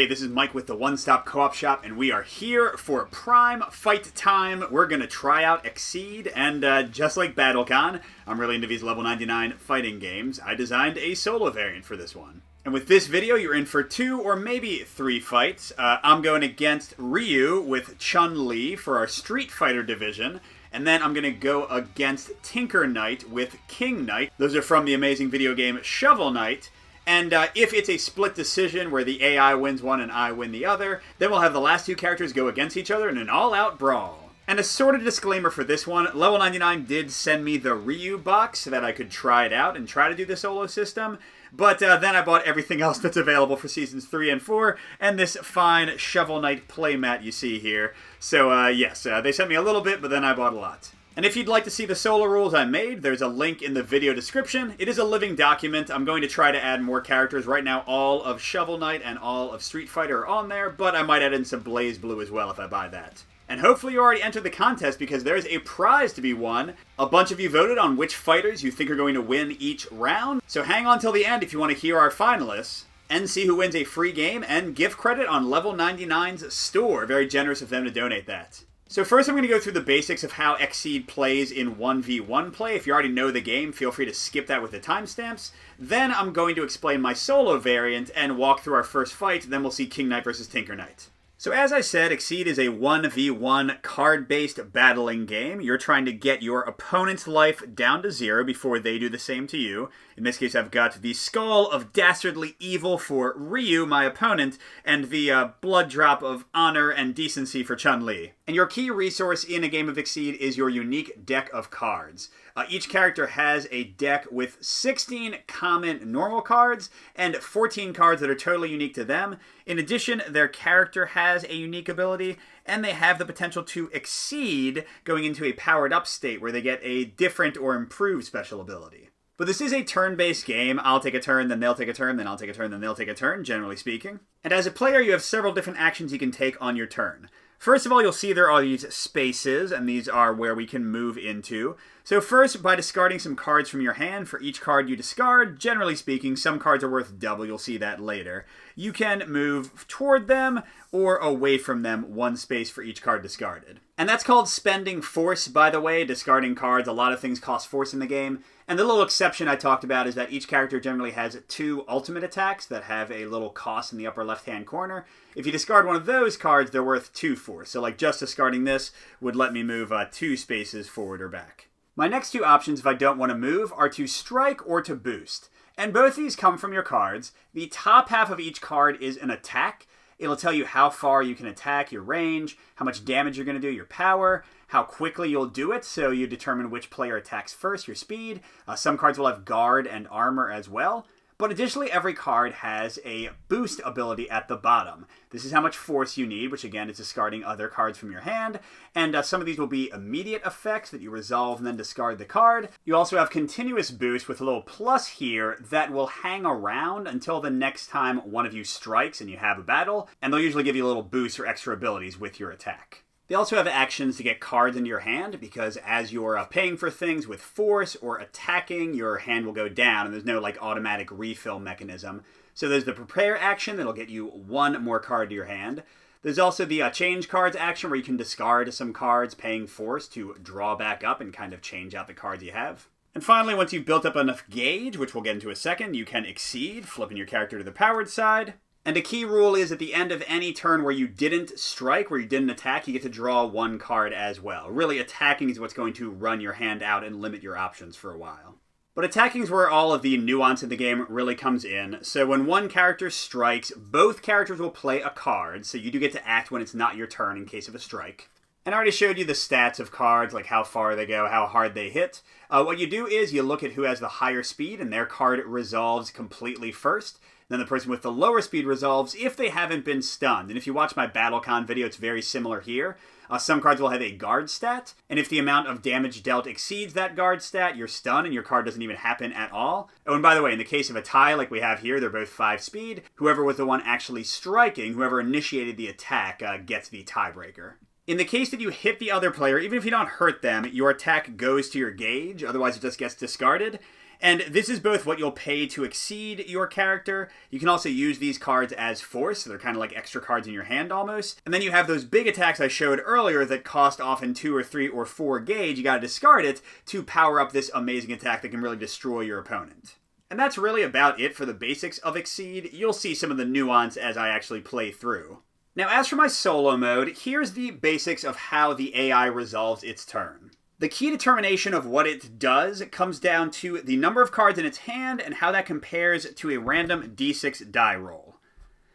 Hey, this is Mike with the One Stop Co-op Shop, and we are here for Prime Fight Time. We're going to try out Exceed, and just like BattleCON, I'm really into these level 99 fighting games. I designed a solo variant for this one. And with this video, you're in for 2 or maybe 3 fights. I'm going against Ryu with Chun Li for our Street Fighter division. And then I'm going to go against Tinker Knight with King Knight. Those are from the amazing video game Shovel Knight. And if it's a split decision where the AI wins one and I win the other, then we'll have the last 2 characters go against each other in an all-out brawl. And a sort of disclaimer for this one, Level 99 did send me the Ryu box so that I could try it out and try to do the solo system. But then I bought everything else that's available for Seasons 3 and 4, and this fine Shovel Knight playmat you see here. So yes, they sent me a little bit, but then I bought a lot. And if you'd like to see the solo rules I made, there's a link in the video description. It is a living document. I'm going to try to add more characters. Right now, all of Shovel Knight and all of Street Fighter are on there, but I might add in some Blaze Blue as well if I buy that. And hopefully you already entered the contest because there's a prize to be won. A bunch of you voted on which fighters you think are going to win each round. So hang on till the end if you want to hear our finalists and see who wins a free game and gift credit on Level 99's store. Very generous of them to donate that. So first I'm going to go through the basics of how Exceed plays in 1v1 play. If you already know the game, feel free to skip that with the timestamps. Then I'm going to explain my solo variant and walk through our first fight. Then we'll see King Knight versus Tinker Knight. So as I said, Exceed is a 1v1 card-based battling game. You're trying to get your opponent's life down to 0 before they do the same to you. In this case, I've got the Skull of Dastardly Evil for Ryu, my opponent, and the Blood Drop of Honor and Decency for Chun Li. And your key resource in a game of Exceed is your unique deck of cards. Each character has a deck with 16 common normal cards and 14 cards that are totally unique to them. In addition, their character has a unique ability, and they have the potential to exceed going into a powered-up state where they get a different or improved special ability. But this is a turn-based game. I'll take a turn, then they'll take a turn, then I'll take a turn, then they'll take a turn, generally speaking. And as a player, you have several different actions you can take on your turn. First of all, you'll see there are these spaces, and these are where we can move into. So first, by discarding some cards from your hand, for each card you discard, generally speaking, some cards are worth double, you'll see that later. You can move toward them or away from them, 1 space for each card discarded. And that's called spending force, by the way, discarding cards. A lot of things cost force in the game. And the little exception I talked about is that each character generally has 2 ultimate attacks that have a little cost in the upper left-hand corner. If you discard one of those cards, they're worth 2 force. So like just discarding this would let me move 2 spaces forward or back. My next 2 options if I don't want to move are to strike or to boost. And both these come from your cards. The top half of each card is an attack. It'll tell you how far you can attack, your range, how much damage you're going to do, your power, how quickly you'll do it, so you determine which player attacks first, your speed. Some cards will have guard and armor as well. But additionally, every card has a boost ability at the bottom. This is how much force you need, which again is discarding other cards from your hand. And some of these will be immediate effects that you resolve and then discard the card. You also have continuous boost with a little plus here that will hang around until the next time one of you strikes and you have a battle. And they'll usually give you a little boost or extra abilities with your attack. They also have actions to get cards into your hand because as you're paying for things with force or attacking, your hand will go down and there's no like automatic refill mechanism. So there's the prepare action that'll get you 1 more card to your hand. There's also the change cards action where you can discard some cards paying force to draw back up and kind of change out the cards you have. And finally, once you've built up enough gauge, which we'll get into a second, you can exceed, flipping your character to the powered side. And a key rule is at the end of any turn where you didn't strike, where you didn't attack, you get to draw 1 card as well. Really, attacking is what's going to run your hand out and limit your options for a while. But attacking is where all of the nuance in the game really comes in. So when one character strikes, both characters will play a card, so you do get to act when it's not your turn in case of a strike. And I already showed you the stats of cards, like how far they go, how hard they hit. What you do is you look at who has the higher speed, and their card resolves completely first. Then the person with the lower speed resolves if they haven't been stunned. And if you watch my BattleCON video, it's very similar here. Some cards will have a guard stat, and if the amount of damage dealt exceeds that guard stat, you're stunned and your card doesn't even happen at all. Oh, and by the way, in the case of a tie like we have here, they're both 5 speed. Whoever was the one actually striking, whoever initiated the attack, gets the tiebreaker. In the case that you hit the other player, even if you don't hurt them, your attack goes to your gauge, otherwise it just gets discarded. And this is both what you'll pay to exceed your character. You can also use these cards as force, so they're kind of like extra cards in your hand almost. And then you have those big attacks I showed earlier that cost often 2 or 3 or 4 gauge. You gotta discard it to power up this amazing attack that can really destroy your opponent. And that's really about it for the basics of Exceed. You'll see some of the nuance as I actually play through. Now as for my solo mode, here's the basics of how the AI resolves its turn. The key determination of what it does comes down to the number of cards in its hand and how that compares to a random d6 die roll.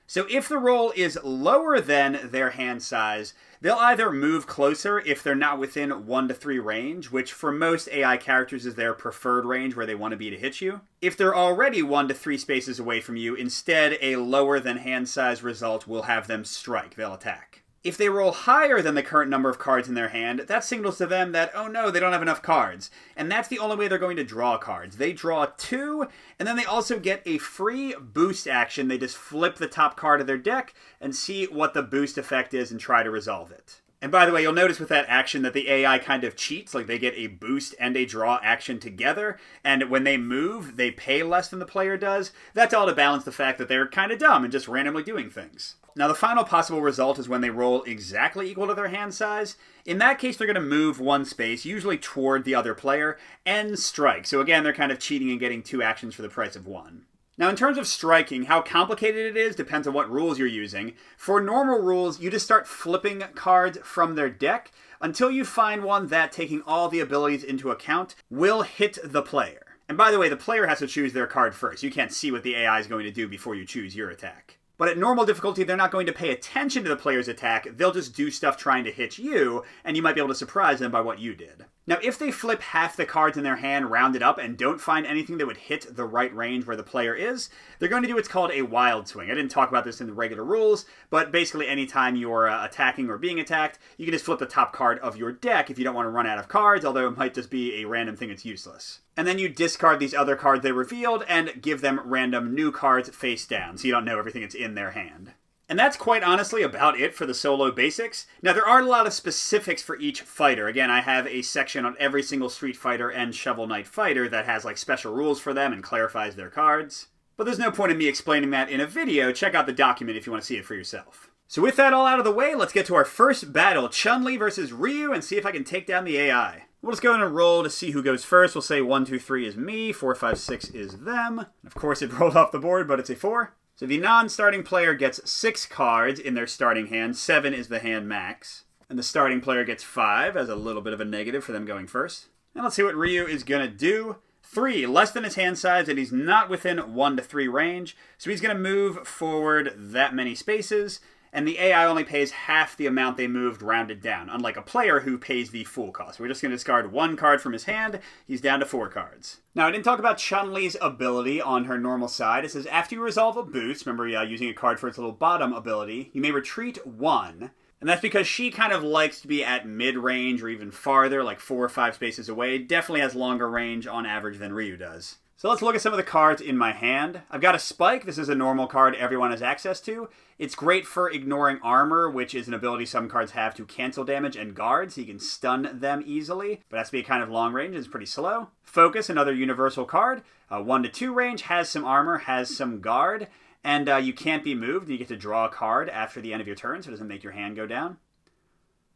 So if the roll is lower than their hand size, they'll either move closer if they're not within 1 to 3 range, which for most AI characters is their preferred range where they want to be to hit you. If they're already 1 to 3 spaces away from you, instead a lower than hand size result will have them strike, they'll attack. If they roll higher than the current number of cards in their hand, that signals to them that, oh no, they don't have enough cards. And that's the only way they're going to draw cards. They draw 2, and then they also get a free boost action. They just flip the top card of their deck and see what the boost effect is and try to resolve it. And by the way, you'll notice with that action that the AI kind of cheats, like they get a boost and a draw action together, and when they move, they pay less than the player does. That's all to balance the fact that they're kind of dumb and just randomly doing things. Now the final possible result is when they roll exactly equal to their hand size. In that case, they're going to move 1 space, usually toward the other player, and strike. So again, they're kind of cheating and getting 2 actions for the price of 1. Now in terms of striking, how complicated it is depends on what rules you're using. For normal rules, you just start flipping cards from their deck until you find one that, taking all the abilities into account, will hit the player. And by the way, the player has to choose their card first. You can't see what the AI is going to do before you choose your attack. But at normal difficulty, they're not going to pay attention to the player's attack. They'll just do stuff trying to hit you, and you might be able to surprise them by what you did. Now, if they flip half the cards in their hand rounded up and don't find anything that would hit the right range where the player is, they're going to do what's called a wild swing. I didn't talk about this in the regular rules, but basically anytime you're attacking or being attacked, you can just flip the top card of your deck if you don't want to run out of cards, although it might just be a random thing that's useless. And then you discard these other cards they revealed and give them random new cards face down, so you don't know everything that's in their hand. And that's quite honestly about it for the solo basics. Now, there are a lot of specifics for each fighter. Again, I have a section on every single Street Fighter and Shovel Knight fighter that has like special rules for them and clarifies their cards. But there's no point in me explaining that in a video. Check out the document if you want to see it for yourself. So with that all out of the way, let's get to our first battle, Chun Li versus Ryu, and see if I can take down the AI. We'll just go in and roll to see who goes first. We'll say 1, 2, 3 is me, 4, 5, 6 is them. Of course, it rolled off the board, but it's a 4. So the non-starting player gets 6 cards in their starting hand. 7 is the hand max. And the starting player gets 5 as a little bit of a negative for them going first. And let's see what Ryu is going to do. 3, less than his hand size, and he's not within 1 to 3 range. So he's going to move forward that many spaces. And the AI only pays half the amount they moved rounded down, unlike a player who pays the full cost. We're just going to discard 1 card from his hand. He's down to 4 cards. Now, I didn't talk about Chun-Li's ability on her normal side. It says, after you resolve a boost, remember using a card for its little bottom ability, you may retreat 1. And that's because she kind of likes to be at mid-range or even farther, like 4 or 5 spaces away. Definitely has longer range on average than Ryu does. So let's look at some of the cards in my hand. I've got a Spike. This is a normal card everyone has access to. It's great for ignoring armor, which is an ability some cards have to cancel damage and guard, so you can stun them easily. But it has to be kind of long range. It's pretty slow. Focus, another universal card. 1 to 2 range, has some armor, has some guard. And you can't be moved. You get to draw a card after the end of your turn, so it doesn't make your hand go down.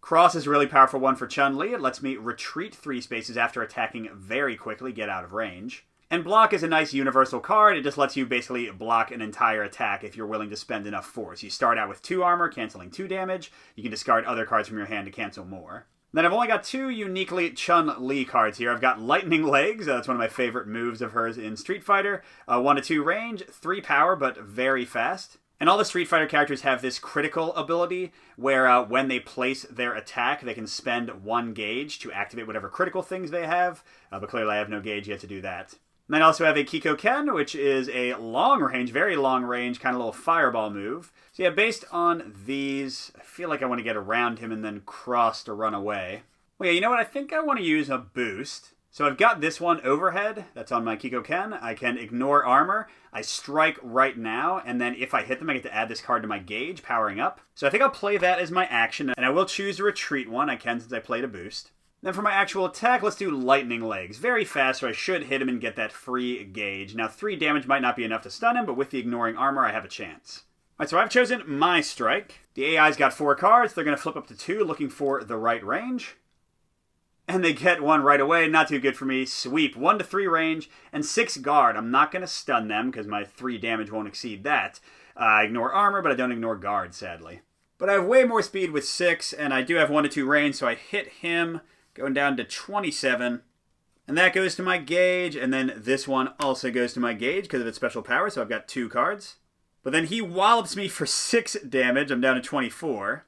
Cross is a really powerful one for Chun-Li. It lets me retreat 3 spaces after attacking very quickly, get out of range. And block is a nice universal card. It just lets you basically block an entire attack if you're willing to spend enough force. You start out with 2 armor, canceling 2 damage. You can discard other cards from your hand to cancel more. Then I've only got 2 uniquely Chun-Li cards here. I've got Lightning Legs. That's one of my favorite moves of hers in Street Fighter. 1 to 2 range, 3 power, but very fast. And all the Street Fighter characters have this critical ability where when they place their attack, they can spend 1 gauge to activate whatever critical things they have. But clearly I have no gauge yet to do that. And then I also have a Kikoken, which is a long range, very long range, kind of little fireball move. So yeah, based on these, I feel like I want to get around him and then cross to run away. Well, yeah, you know what? I think I want to use a boost. So I've got this one overhead. That's on my Kikoken. I can ignore armor. I strike right now, and then if I hit them, I get to add this card to my gauge, powering up. So I think I'll play that as my action, and I will choose to retreat 1. I can since I played a boost. Then for my actual attack, let's do lightning legs. Very fast, so I should hit him and get that free gauge. Now 3 damage might not be enough to stun him, but with the ignoring armor, I have a chance. Alright, so I've chosen my strike. The AI's got 4 cards. They're going to flip up to 2, looking for the right range. And they get 1 right away. Not too good for me. Sweep. 1 to 3 range and 6 guard. I'm not going to stun them because my 3 damage won't exceed that. I ignore armor, but I don't ignore guard, sadly. But I have way more speed with 6, and I do have 1 to 2 range, so I hit him, going down to 27. And that goes to my gauge, and then this one also goes to my gauge because of its special power, so I've got 2 cards. But then he wallops me for 6 damage. I'm down to 24.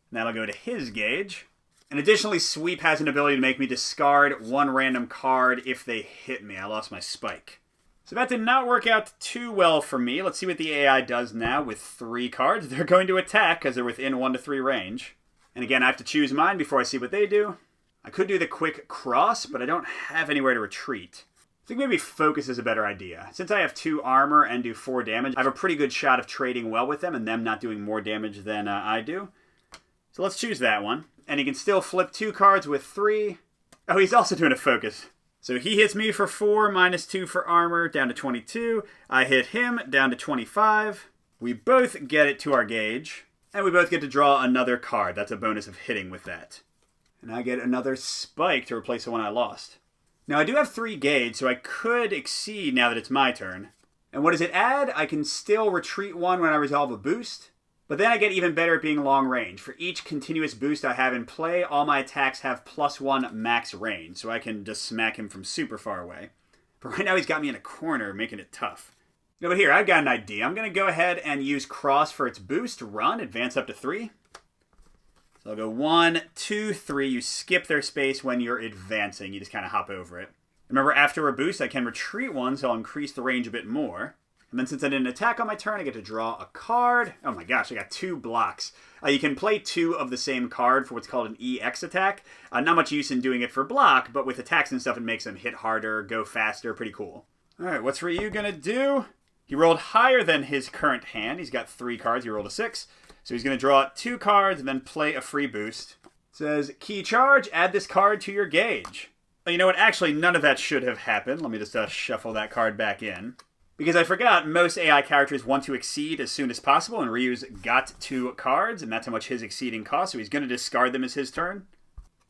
And that'll go to his gauge. And additionally, Sweep has an ability to make me discard 1 random card if they hit me. I lost my spike. So that did not work out too well for me. Let's see what the AI does now with 3 cards. They're going to attack because they're within 1 to 3 range. And again, I have to choose mine before I see what they do. I could do the quick cross, but I don't have anywhere to retreat. I think maybe focus is a better idea. Since I have 2 armor and do 4 damage, I have a pretty good shot of trading well with them and them not doing more damage than I do. So let's choose that one. And he can still flip 2 cards with 3. Oh, he's also doing a focus. So he hits me for 4, minus 2 for armor, down to 22. I hit him, down to 25. We both get it to our gauge. And we both get to draw another card. That's a bonus of hitting with that. And I get another spike to replace the one I lost. Now, I do have 3 gauge, so I could exceed now that it's my turn. And what does it add? I can still retreat 1 when I resolve a boost. But then I get even better at being long range. For each continuous boost I have in play, all my attacks have +1 max range, so I can just smack him from super far away. But right now he's got me in a corner, making it tough. No, but here, I've got an idea. I'm going to go ahead and use Cross for its boost, run, advance up to 3. So I'll go 1, 2, 3. You skip their space when you're advancing. You just kind of hop over it. Remember, after a boost, I can retreat 1, so I'll increase the range a bit more. And then since I didn't attack on my turn, I get to draw a card. Oh my gosh, I got 2 blocks. You can play 2 of the same card for what's called an EX attack. Not much use in doing it for block, but with attacks and stuff, it makes them hit harder, go faster, pretty cool. Alright, what's Ryu gonna do? He rolled higher than his current hand. He's got 3 cards, he rolled a 6. So he's gonna draw 2 cards and then play a free boost. It says, key charge, add this card to your gauge. Oh, you know what, actually none of that should have happened. Let me just shuffle that card back in. Because I forgot, most AI characters want to exceed as soon as possible, and Ryu's got 2 cards, and that's how much his exceeding costs, so he's going to discard them as his turn.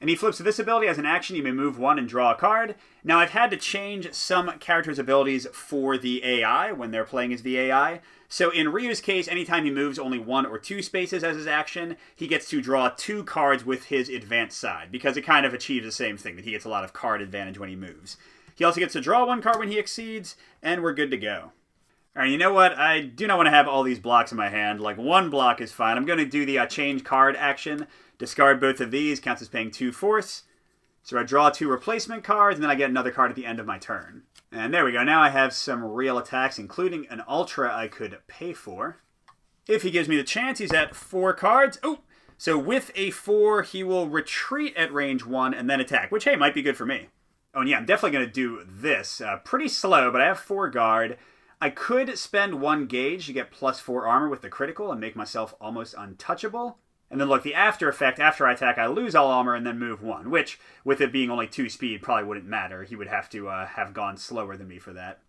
And he flips to this ability. As an action, you may move 1 and draw a card. Now, I've had to change some characters' abilities for the AI when they're playing as the AI. So in Ryu's case, anytime he moves only 1 or 2 spaces as his action, he gets to draw 2 cards with his advanced side, because it kind of achieves the same thing, that he gets a lot of card advantage when he moves. He also gets to draw 1 card when he exceeds, and we're good to go. Alright, you know what? I do not want to have all these blocks in my hand. Like, 1 block is fine. I'm going to do the change card action. Discard both of these. Counts as paying 2 force. So I draw 2 replacement cards, and then I get another card at the end of my turn. And there we go. Now I have some real attacks, including an Ultra I could pay for. If he gives me the chance, he's at 4 cards. Oh! So with a 4, he will retreat at range 1 and then attack, which, hey, might be good for me. Oh, and yeah, I'm definitely going to do this. Pretty slow, but I have 4 guard. I could spend 1 gauge to get +4 armor with the critical and make myself almost untouchable. And then look, the after effect, after I attack, I lose all armor and then move 1, which, with it being only 2 speed, probably wouldn't matter. He would have to have gone slower than me for that.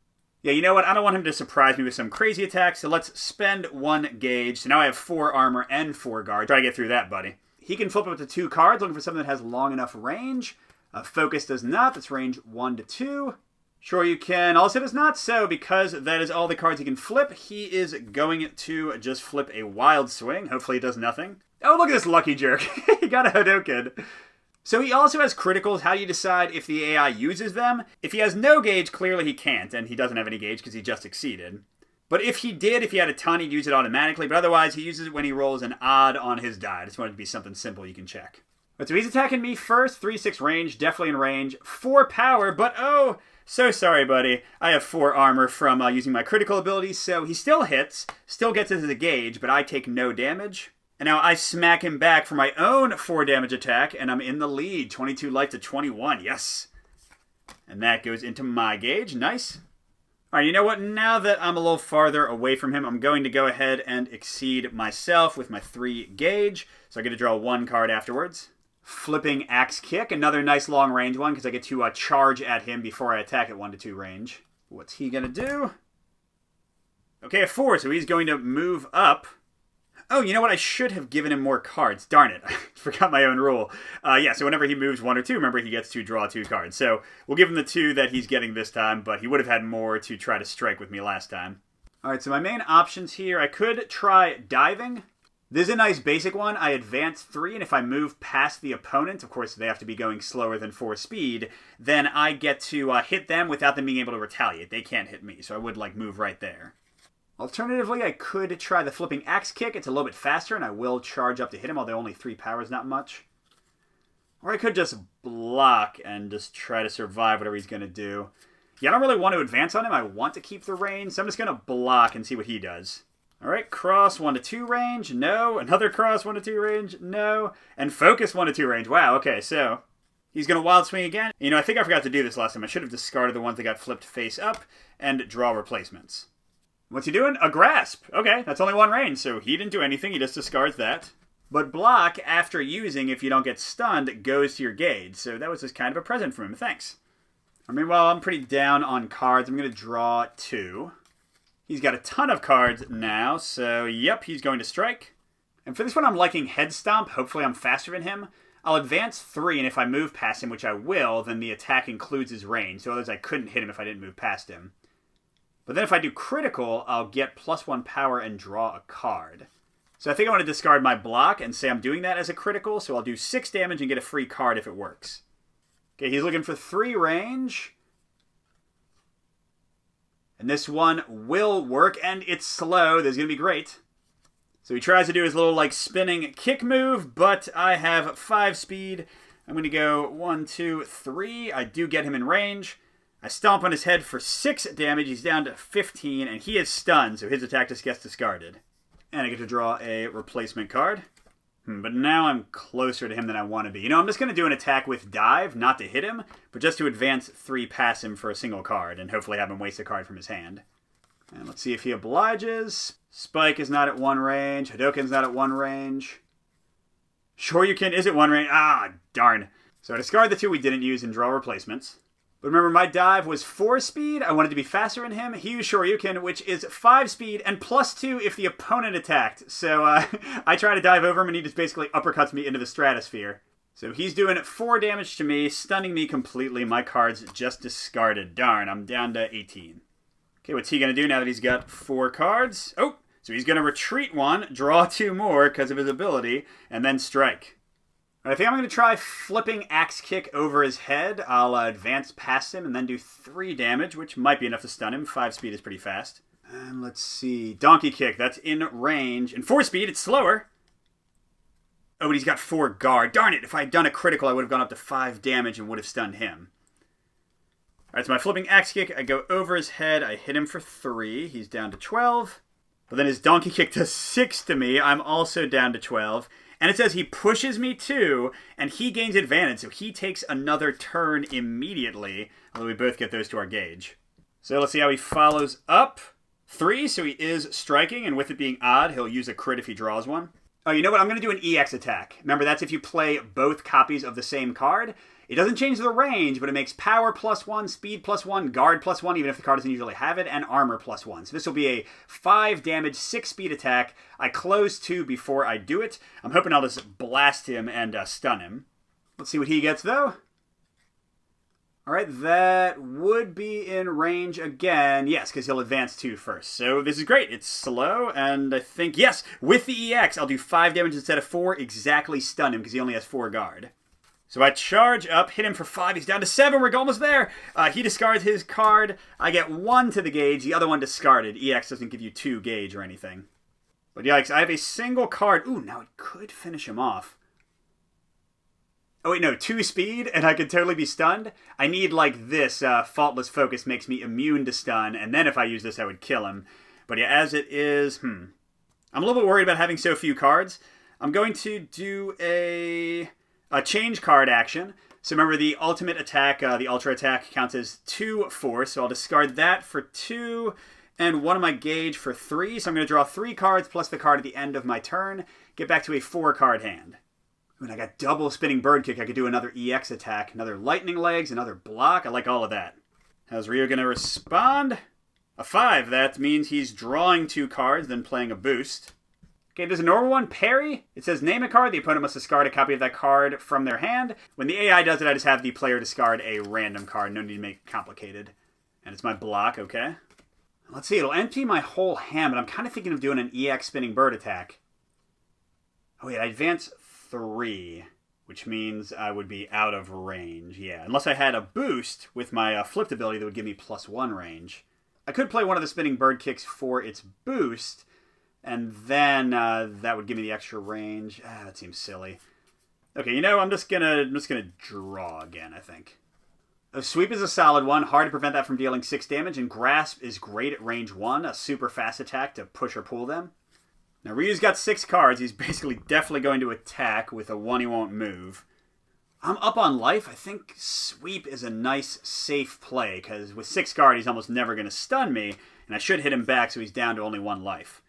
Yeah, you know what? I don't want him to surprise me with some crazy attack, so let's spend 1 gauge. So now I have 4 armor and 4 guard. Try to get through that, buddy. He can flip up to 2 cards, looking for something that has long enough range. Focus does not. That's range 1 to 2. Sure you can. Also does not. So because that is all the cards he can flip, he is going to just flip a wild swing. Hopefully he does nothing. Oh, look at this lucky jerk. He got a Hadouken. So he also has criticals. How do you decide if the AI uses them? If he has no gauge, clearly he can't, and he doesn't have any gauge because he just exceeded. But if he did, if he had a ton, he'd use it automatically. But otherwise, he uses it when he rolls an odd on his die. I just wanted it to be something simple you can check. But so he's attacking me first. 3-6 range, definitely in range. 4 power, but oh, so sorry, buddy. I have 4 armor from using my critical abilities, so he still hits, still gets into the gauge, but I take no damage. And now I smack him back for my own 4 damage attack, and I'm in the lead. 22 life to 21, yes. And that goes into my gauge, nice. Alright, you know what? Now that I'm a little farther away from him, I'm going to go ahead and exceed myself with my 3 gauge. So I get to draw 1 card afterwards. Flipping Axe Kick, another nice long range one because I get to charge at him before I attack at 1 to 2 range. What's he going to do? Okay, a 4, so he's going to move up. Oh, you know what? I should have given him more cards. Darn it. I forgot my own rule. Yeah, so whenever he moves 1 or 2, remember he gets to draw 2 cards. So we'll give him the 2 that he's getting this time, but he would have had more to try to strike with me last time. All right, so my main options here, I could try diving. This is a nice basic one. I advance 3, and if I move past the opponent, of course they have to be going slower than 4 speed, then I get to hit them without them being able to retaliate. They can't hit me, so I would move right there. Alternatively, I could try the Flipping Axe Kick. It's a little bit faster, and I will charge up to hit him, although only 3 power is not much. Or I could just block and just try to survive whatever he's going to do. Yeah, I don't really want to advance on him. I want to keep the range, so I'm just going to block and see what he does. All right, cross 1 to 2 range, no. Another cross 1 to 2 range, no. And focus 1 to 2 range. Wow, okay, so he's going to wild swing again. You know, I think I forgot to do this last time. I should have discarded the ones that got flipped face up and draw replacements. What's he doing? A grasp. Okay, that's only 1 range, so he didn't do anything. He just discards that. But block, after using, if you don't get stunned, goes to your gauge. So that was just kind of a present from him. Thanks. I mean, well, I'm pretty down on cards. I'm going to draw 2. He's got a ton of cards now, so yep, he's going to strike. And for this one, I'm liking Head Stomp. Hopefully I'm faster than him. I'll advance 3, and if I move past him, which I will, then the attack includes his range. So otherwise I couldn't hit him if I didn't move past him. But then if I do critical, I'll get +1 power and draw a card. So I think I want to discard my block and say I'm doing that as a critical, so I'll do 6 damage and get a free card if it works. Okay, he's looking for 3 range. And this one will work, and it's slow. This is going to be great. So he tries to do his little, spinning kick move, but I have 5 speed. I'm going to go 1, 2, 3. I do get him in range. I stomp on his head for 6 damage. He's down to 15, and he is stunned, so his attack just gets discarded. And I get to draw a replacement card. But now I'm closer to him than I want to be. You know, I'm just going to do an attack with dive, not to hit him, but just to advance 3 past him for a single card, and hopefully have him waste a card from his hand. And let's see if he obliges. Spike is not at 1 range. Hadoken's not at 1 range. Shoryuken is at 1 range. Ah, darn. So I discard the 2 we didn't use and draw replacements. But remember, my dive was 4 speed. I wanted to be faster than him. He used Shoryuken, which is 5 speed and +2 if the opponent attacked. So I try to dive over him, and he just basically uppercuts me into the stratosphere. So he's doing 4 damage to me, stunning me completely. My card's just discarded. Darn, I'm down to 18. Okay, what's he going to do now that he's got 4 cards? Oh, so he's going to retreat 1, draw 2 more because of his ability, and then strike. I think I'm going to try Flipping Axe Kick over his head. I'll advance past him and then do 3 damage, which might be enough to stun him. 5 speed is pretty fast. And let's see. Donkey Kick, that's in range. And 4 speed, it's slower. Oh, but he's got 4 guard. Darn it, if I had done a critical, I would have gone up to 5 damage and would have stunned him. Alright, so my Flipping Axe Kick, I go over his head. I hit him for 3. He's down to 12. But then his Donkey Kick does 6 to me. I'm also down to 12. And it says he pushes me too, and he gains advantage, so he takes another turn immediately, although we both get those to our gauge. So let's see how he follows up. 3, so he is striking, and with it being odd, he'll use a crit if he draws one. Oh, you know what? I'm going to do an EX attack. Remember, that's if you play both copies of the same card. It doesn't change the range, but it makes power +1, speed +1, guard +1, even if the card doesn't usually have it, and armor +1. So this will be a 5 damage, 6 speed attack. I close 2 before I do it. I'm hoping I'll just blast him and stun him. Let's see what he gets, though. All right, that would be in range again. Yes, because he'll advance 2 first. So this is great. It's slow, and I think, yes, with the EX, I'll do 5 damage instead of 4, exactly stun him, because he only has 4 guard. So I charge up, hit him for 5. He's down to 7. We're almost there. He discards his card. I get 1 to the gauge. The other one discarded. EX doesn't give you 2 gauge or anything. But yikes, I have a single card. Ooh, now it could finish him off. Oh, wait, no. 2 speed, and I could totally be stunned. I need, this. Faultless Focus makes me immune to stun, and then if I use this, I would kill him. But yeah, as it is, I'm a little bit worried about having so few cards. I'm going to do a change card action. So remember, the ultimate attack, the ultra attack, counts as 2 force. So I'll discard that for 2 and 1 of my gauge for 3. So I'm going to draw 3 cards plus the card at the end of my turn. Get back to a 4-card hand. When I got double spinning bird kick, I could do another EX attack, another lightning legs, another block. I like all of that. How's Ryu going to respond? A 5. That means he's drawing 2 cards, then playing a boost. Okay, there's a normal one, parry. It says name a card. The opponent must discard a copy of that card from their hand. When the AI does it, I just have the player discard a random card. No need to make it complicated. And it's my block, okay. Let's see, it'll empty my whole hand, but I'm kind of thinking of doing an EX spinning bird attack. Oh wait, I advance 3, which means I would be out of range. Yeah, unless I had a boost with my flipped ability that would give me +1 range. I could play one of the spinning bird kicks for its boost, and then that would give me the extra range. That seems silly. Okay, you know, I'm just gonna draw again, I think. A sweep is a solid one. Hard to prevent that from dealing 6 damage, and grasp is great at range 1, a super fast attack to push or pull them. Now, Ryu's got 6 cards. He's basically definitely going to attack with a 1 he won't move. I'm up on life. I think sweep is a nice, safe play, because with 6 cards, he's almost never going to stun me, and I should hit him back so he's down to only 1 life.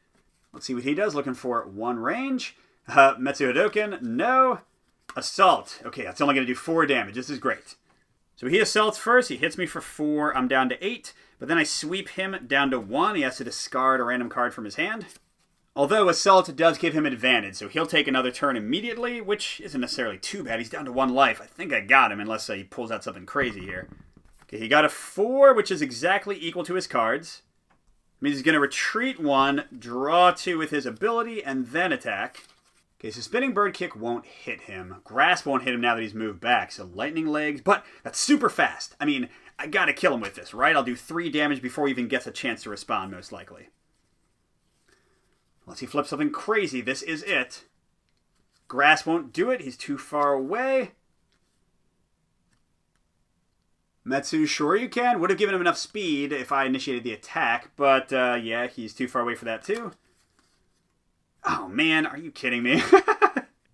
Let's see what he does. Looking for 1 range. Metsu Hadoken, no. Assault. Okay, that's only going to do 4 damage. This is great. So he assaults first. He hits me for 4. I'm down to 8. But then I sweep him down to 1. He has to discard a random card from his hand. Although Assault does give him advantage, so he'll take another turn immediately, which isn't necessarily too bad. He's down to 1 life. I think I got him, unless he pulls out something crazy here. Okay, he got a 4, which is exactly equal to his cards. Means he's going to retreat 1, draw 2 with his ability, and then attack. Okay, so Spinning Bird Kick won't hit him. Grasp won't hit him now that he's moved back. So Lightning Legs, but that's super fast. I mean, I got to kill him with this, right? I'll do 3 damage before he even gets a chance to respond, most likely. Unless he flips something crazy, this is it. Grasp won't do it. He's too far away. Metsu Shoryuken would have given him enough speed if I initiated the attack, but yeah, he's too far away for that too. Oh man, are you kidding me?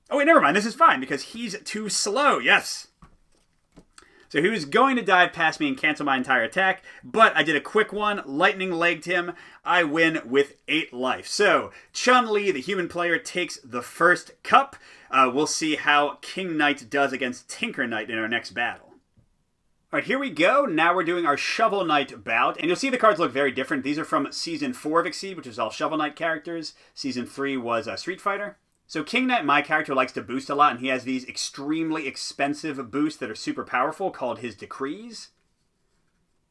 Oh wait, never mind, this is fine because he's too slow, yes. So he was going to dive past me and cancel my entire attack, but I did a quick one, lightning legged him. I win with 8 life. So Chun Li, the human player, takes the first cup. We'll see how King Knight does against Tinker Knight in our next battle. All right, here we go. Now we're doing our Shovel Knight bout, and you'll see the cards look very different. These are from Season 4 of Exceed, which is all Shovel Knight characters. Season 3 was Street Fighter. So King Knight, my character, likes to boost a lot, and he has these extremely expensive boosts that are super powerful called his Decrees.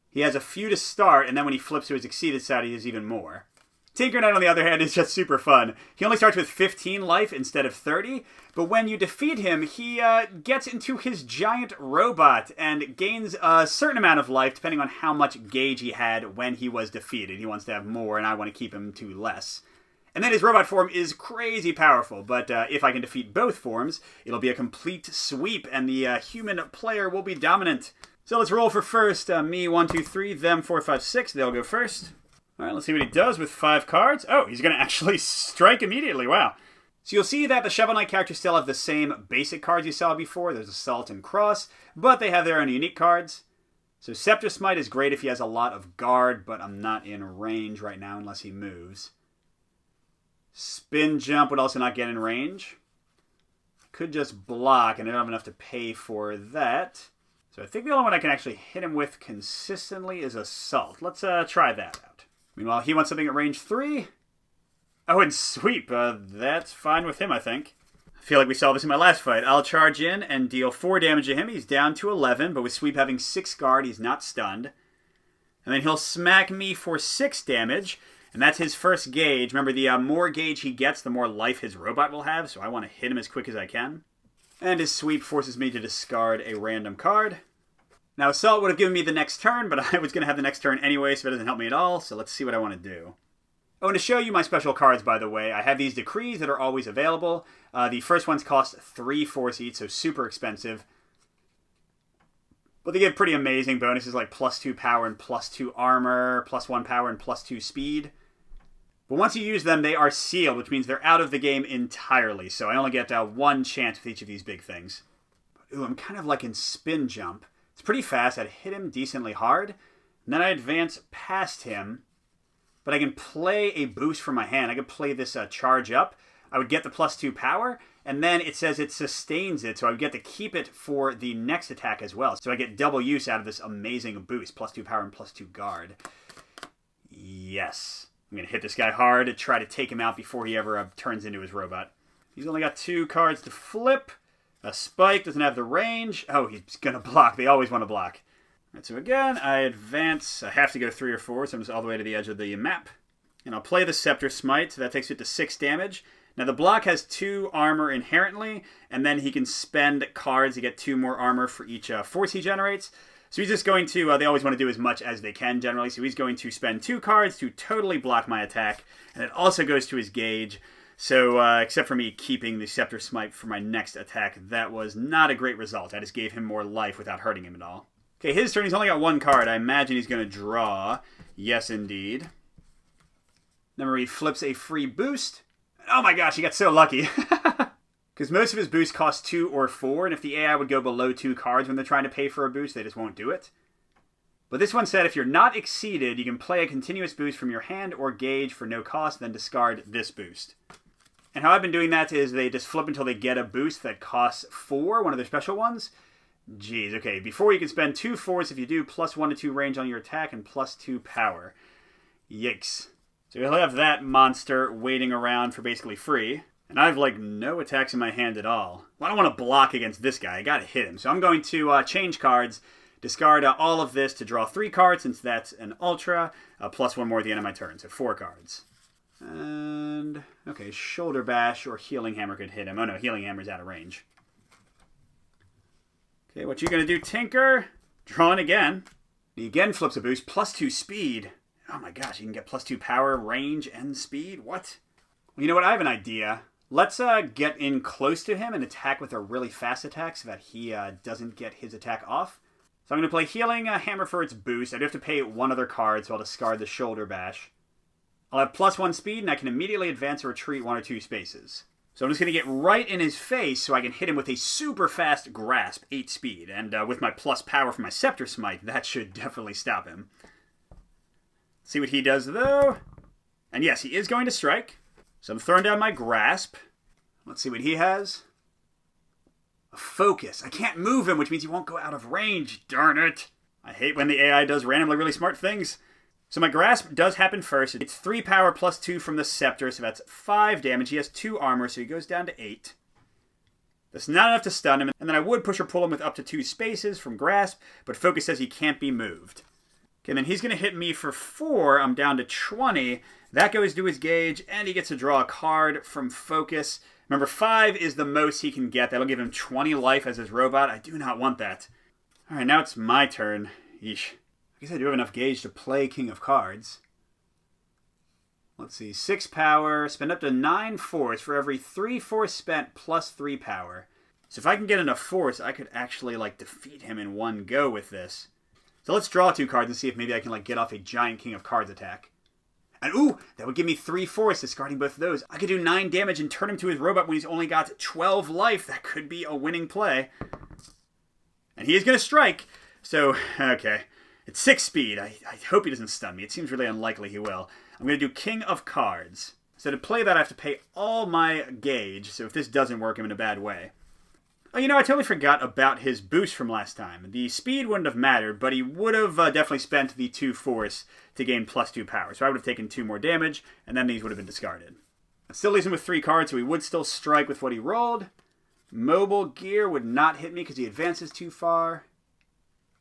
He has a few to start, and then when he flips to his Exceeded side, he has even more. Tinker Knight, on the other hand, is just super fun. He only starts with 15 life instead of 30, but when you defeat him, he gets into his giant robot and gains a certain amount of life depending on how much gauge he had when he was defeated. He wants to have more, and I want to keep him to less. And then his robot form is crazy powerful, but if I can defeat both forms, it'll be a complete sweep, and the human player will be dominant. So let's roll for first. Me, 1, 2, 3, them, 4, 5, 6. They'll go first. All right, let's see what he does with 5 cards. Oh, he's going to actually strike immediately. Wow. So you'll see that the Shovel Knight characters still have the same basic cards you saw before. There's Assault and Cross, but they have their own unique cards. So Scepter Smite is great if he has a lot of guard, but I'm not in range right now unless he moves. Spin Jump would also not get in range. Could just block, and I don't have enough to pay for that. So I think the only one I can actually hit him with consistently is Assault. Let's try that out. Meanwhile, he wants something at range 3. Oh, and Sweep. That's fine with him, I think. I feel like we saw this in my last fight. I'll charge in and deal 4 damage to him. He's down to 11, but with Sweep having 6 guard, he's not stunned. And then he'll smack me for 6 damage, and that's his first gauge. Remember, the more gauge he gets, the more life his robot will have, so I want to hit him as quick as I can. And his Sweep forces me to discard a random card. Now, Assault would have given me the next turn, but I was going to have the next turn anyway, so it doesn't help me at all. So let's see what I want to do. Oh, and to show you my special cards, by the way, I have these Decrees that are always available. The first ones cost 3 force each, so super expensive. But they give pretty amazing bonuses like +2 power and +2 armor, +1 power and +2 speed. But once you use them, they are sealed, which means they're out of the game entirely. So I only get 1 chance with each of these big things. Ooh, I'm kind of like in Spin Jump. It's pretty fast. I'd hit him decently hard. And then I advance past him. But I can play a boost from my hand. I can play this Charge Up. I would get the +2 power, and then it says it sustains it, so I would get to keep it for the next attack as well. So I get double use out of this amazing boost, +2 power and +2 guard. Yes. I'm going to hit this guy hard to try to take him out before he ever turns into his robot. He's only got 2 cards to flip. A spike, doesn't have the range. Oh, he's going to block. They always want to block. All right, so again, I advance. I have to go 3 or 4, so I'm just all the way to the edge of the map. And I'll play the Scepter Smite, so that takes it to 6 damage. Now, the block has 2 armor inherently, and then he can spend cards to get 2 more armor for each force he generates. So he's just going to, they always want to do as much as they can generally, so he's going to spend 2 cards to totally block my attack, and it also goes to his gauge. So, except for me keeping the Scepter Smite for my next attack, that was not a great result. I just gave him more life without hurting him at all. Okay, his turn, he's only got 1 card. I imagine he's going to draw. Yes, indeed. Remember, he flips a free boost. Oh my gosh, he got so lucky. Because most of his boosts cost 2 or 4, and if the AI would go below 2 cards when they're trying to pay for a boost, they just won't do it. But this one said if you're not exceeded, you can play a continuous boost from your hand or gauge for no cost, then discard this boost. And how I've been doing that is they just flip until they get a boost that costs 4, one of their special ones. Jeez, okay. Before you can spend 2 force if you do, +1 to 2 range on your attack and +2 power. Yikes. So you'll have that monster waiting around for basically free. And I have, like, no attacks in my hand at all. Well, I don't want to block against this guy. I gotta hit him. So I'm going to change cards, discard all of this to draw 3 cards, since that's an Ultra, +1 more at the end of my turn. So 4 cards. And, okay, Shoulder Bash or Healing Hammer could hit him. Oh no, Healing Hammer's out of range. Okay, what you gonna do, Tinker? Drawing again. He again flips a boost, +2 speed. Oh my gosh, you can get +2 power, range, and speed? What? Well, you know what, I have an idea. Let's get in close to him and attack with a really fast attack so that he doesn't get his attack off. So I'm going to play Healing Hammer for its boost. I do have to pay 1 other card, so I'll discard the Shoulder Bash. I'll have +1 speed, and I can immediately advance or retreat 1 or 2 spaces. So I'm just going to get right in his face so I can hit him with a super fast grasp, 8 speed. And with my plus power from my Scepter Smite, that should definitely stop him. See what he does, though. And yes, he is going to strike. So I'm throwing down my grasp. Let's see what he has. A focus. I can't move him, which means he won't go out of range. Darn it. I hate when the AI does randomly really smart things. So my grasp does happen first. It's 3 power +2 from the scepter, so that's 5 damage. He has 2 armor, so he goes down to 8. That's not enough to stun him. And then I would push or pull him with up to 2 spaces from grasp, but focus says he can't be moved. Okay, and then he's going to hit me for 4. I'm down to 20. That goes to his gauge, and he gets to draw a card from focus. Remember, 5 is the most he can get. That'll give him 20 life as his robot. I do not want that. All right, now it's my turn. Yeesh. I guess I do have enough gauge to play King of Cards. Let's see. 6 power. Spend up to 9 force for every 3 force spent plus 3 power. So if I can get enough force, I could actually, defeat him in one go with this. So let's draw 2 cards and see if maybe I can, get off a giant King of Cards attack. And ooh, that would give me 3 force, discarding both of those. I could do 9 damage and turn him to his robot when he's only got 12 life. That could be a winning play. And he is going to strike. So, okay. It's 6 speed. I hope he doesn't stun me. It seems really unlikely he will. I'm going to do King of Cards. So to play that, I have to pay all my gauge. So if this doesn't work, I'm in a bad way. Oh, I totally forgot about his boost from last time. The speed wouldn't have mattered, but he would have definitely spent the 2 force to gain plus 2 power. So I would have taken 2 more damage, and then these would have been discarded. It still leaves him with 3 cards, so he would still strike with what he rolled. Mobile Gear would not hit me because he advances too far.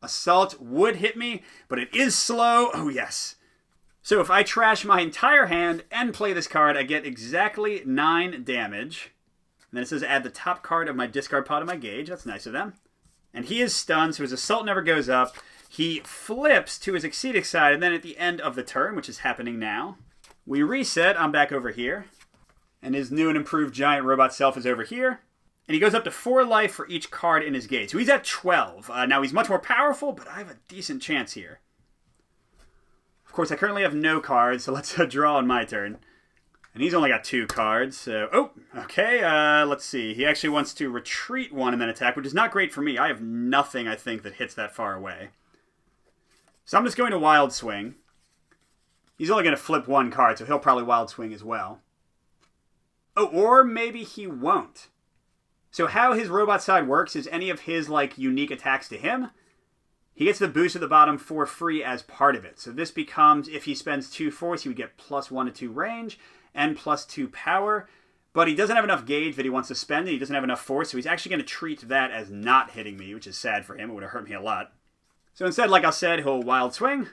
Assault would hit me, but it is slow. Oh, yes. So if I trash my entire hand and play this card, I get exactly 9 damage. And then it says add the top card of my discard pile to my gauge. That's nice of them. And he is stunned, so his assault never goes up. He flips to his exceeding side, and then at the end of the turn, which is happening now, we reset. I'm back over here. And his new and improved giant robot self is over here. And he goes up to 4 life for each card in his gauge. So he's at 12. Now he's much more powerful, but I have a decent chance here. Of course, I currently have no cards, so let's draw on my turn. And he's only got 2 cards, so... Oh, okay, let's see. He actually wants to retreat 1 and then attack, which is not great for me. I have nothing, I think, that hits that far away. So I'm just going to Wild Swing. He's only going to flip 1 card, so he'll probably Wild Swing as well. Oh, or maybe he won't. So how his robot side works is any of his, like, unique attacks to him, he gets the boost at the bottom for free as part of it. So this becomes, if he spends 2 force, he would get +1 to 2 range and +2 power. But he doesn't have enough gauge that he wants to spend, and he doesn't have enough force, so he's actually going to treat that as not hitting me, which is sad for him. It would have hurt me a lot. So instead, like I said, he'll wild swing,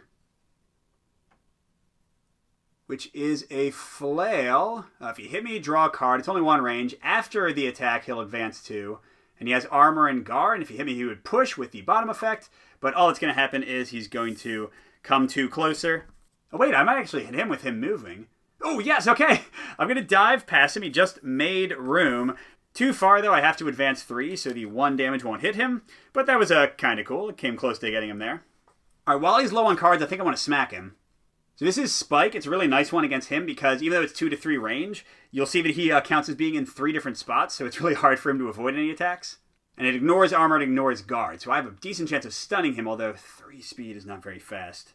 which is a flail. If you hit me, draw a card. It's only 1 range. After the attack, he'll advance 2. And he has armor and guard. And if you hit me, he would push with the bottom effect. But all that's going to happen is he's going to come 2 closer. Oh, wait, I might actually hit him with him moving. Oh, yes, okay. I'm going to dive past him. He just made room. Too far, though. I have to advance 3, so the 1 damage won't hit him. But that was kind of cool. It came close to getting him there. All right, while he's low on cards, I think I want to smack him. So this is Spike. It's a really nice one against him because even though it's 2 to 3 range, you'll see that he counts as being in 3 different spots, so it's really hard for him to avoid any attacks. And it ignores armor and ignores guard, so I have a decent chance of stunning him, although 3 speed is not very fast.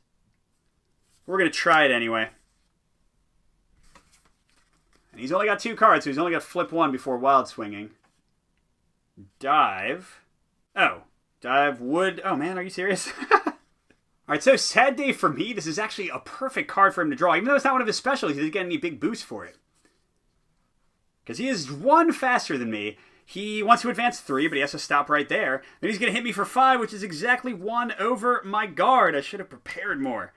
We're going to try it anyway. And he's only got 2 cards, so he's only got to flip 1 before wild swinging. Dive. Oh, dive would... Oh man, are you serious? Alright, so sad day for me. This is actually a perfect card for him to draw. Even though it's not one of his specials, he doesn't get any big boost for it. Because he is 1 faster than me. He wants to advance 3, but he has to stop right there. Then he's going to hit me for 5, which is exactly 1 over my guard. I should have prepared more.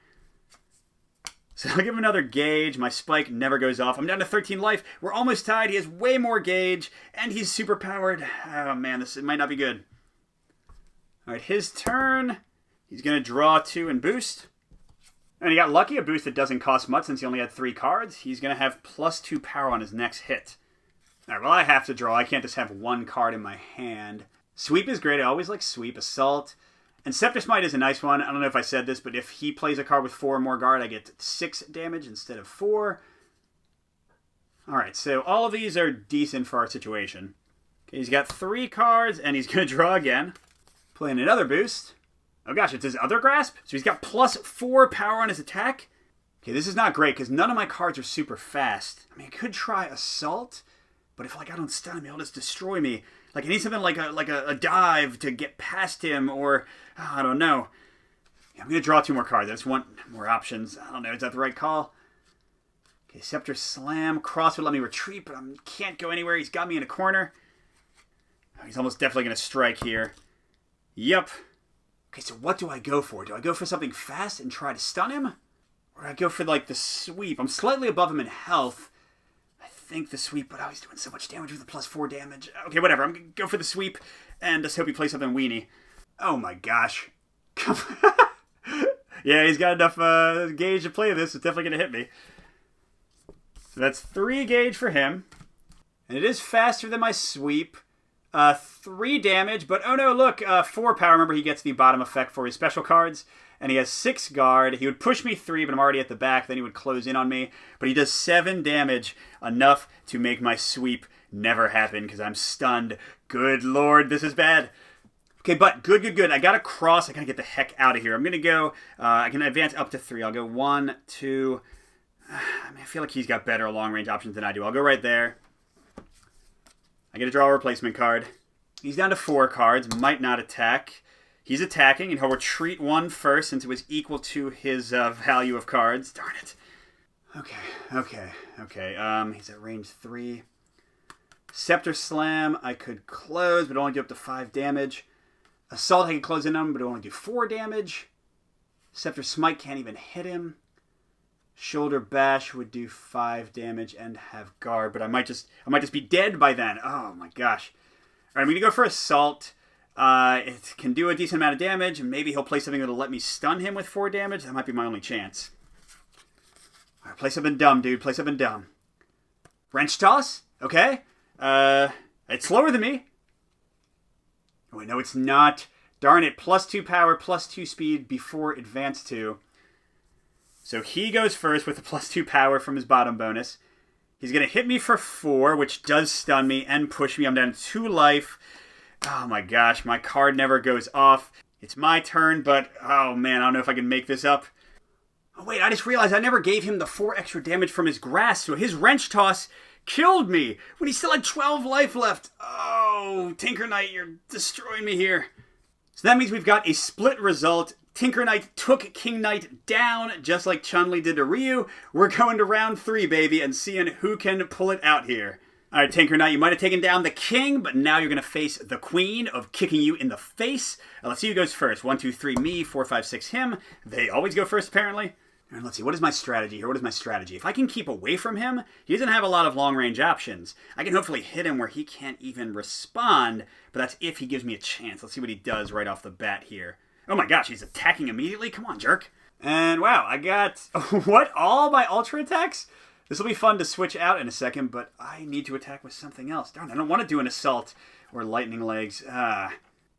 So I'll give him another gauge. My spike never goes off. I'm down to 13 life. We're almost tied. He has way more gauge, and he's super powered. Oh man, this might not be good. Alright, his turn. He's going to draw 2 and boost. And he got lucky, a boost that doesn't cost much since he only had 3 cards. He's going to have +2 power on his next hit. Alright, well I have to draw. I can't just have 1 card in my hand. Sweep is great. I always like Sweep. Assault. And Scepter Smite is a nice one. I don't know if I said this, but if he plays a card with 4 or more guard, I get 6 damage instead of 4. Alright, so all of these are decent for our situation. Okay, he's got 3 cards, and he's going to draw again. Playing another boost. Oh gosh, it's his other grasp? So he's got +4 power on his attack? Okay, this is not great, because none of my cards are super fast. I mean, I could try Assault, but if like I don't stun him, he'll just destroy me. Like, I need something like a dive to get past him, or, I don't know. Yeah, I'm going to draw 2 more cards. I just want more options. I don't know, is that the right call? Okay, Scepter Slam. Cross would let me retreat, but I can't go anywhere. He's got me in a corner. Oh, he's almost definitely going to strike here. Yep. Okay, so what do I go for? Do I go for something fast and try to stun him? Or do I go for, like, the sweep? I'm slightly above him in health. I think the sweep, but he's doing so much damage with the +4 damage. Okay, whatever. I'm going to go for the sweep and just hope he plays something weenie. Oh my gosh. Yeah, he's got enough gauge to play this. It's definitely going to hit me. So that's 3 gauge for him. And it is faster than my sweep. 3 damage, but oh no, look, 4 power. Remember, he gets the bottom effect for his special cards, and he has 6 guard. He would push me 3, but I'm already at the back. Then he would close in on me, but he does 7 damage, enough to make my sweep never happen because I'm stunned. Good lord, this is bad. Okay, but good. I got to cross. I got to get the heck out of here. I'm going to go, I can advance up to 3. I'll go 1, 2. I mean, I feel like he's got better long-range options than I do. I'll go right there. I get to draw a replacement card. He's down to 4 cards. Might not attack. He's attacking, and he'll retreat 1 first since it was equal to his value of cards. Darn it. Okay. He's at range 3. Scepter Slam, I could close, but only do up to 5 damage. Assault, I can close in on him, but only do 4 damage. Scepter Smite can't even hit him. Shoulder Bash would do 5 damage and have guard, but I might just be dead by then. Oh my gosh. Alright, I'm going to go for Assault. It can do a decent amount of damage, and maybe he'll play something that'll let me stun him with 4 damage. That might be my only chance. Alright, play something dumb, dude. Play something dumb. Wrench Toss? Okay. It's slower than me. Oh, wait, no, it's not. Darn it. +2 power, +2 speed before advance 2. So he goes first with the +2 power from his bottom bonus. He's going to hit me for 4, which does stun me and push me. I'm down to 2 life. Oh my gosh, my card never goes off. It's my turn, but oh man, I don't know if I can make this up. Oh wait, I just realized I never gave him the 4 extra damage from his grasp, so his Wrench Toss killed me when he still had 12 life left. Oh, Tinker Knight, you're destroying me here. So that means we've got a split result. Tinker Knight took King Knight down, just like Chun Li did to Ryu. We're going to round 3, baby, and seeing who can pull it out here. All right, Tinker Knight, you might have taken down the king, but now you're going to face the queen of kicking you in the face. Let's see who goes first. 1, 2, 3, me. 4, 5, 6, him. They always go first, apparently. And let's see, what is my strategy here? What is my strategy? If I can keep away from him, he doesn't have a lot of long-range options. I can hopefully hit him where he can't even respond, but that's if he gives me a chance. Let's see what he does right off the bat here. Oh my gosh, he's attacking immediately? Come on, jerk. And wow, I got, what, all my ultra attacks? This will be fun to switch out in a second, but I need to attack with something else. Darn, I don't want to do an assault or lightning legs. Well,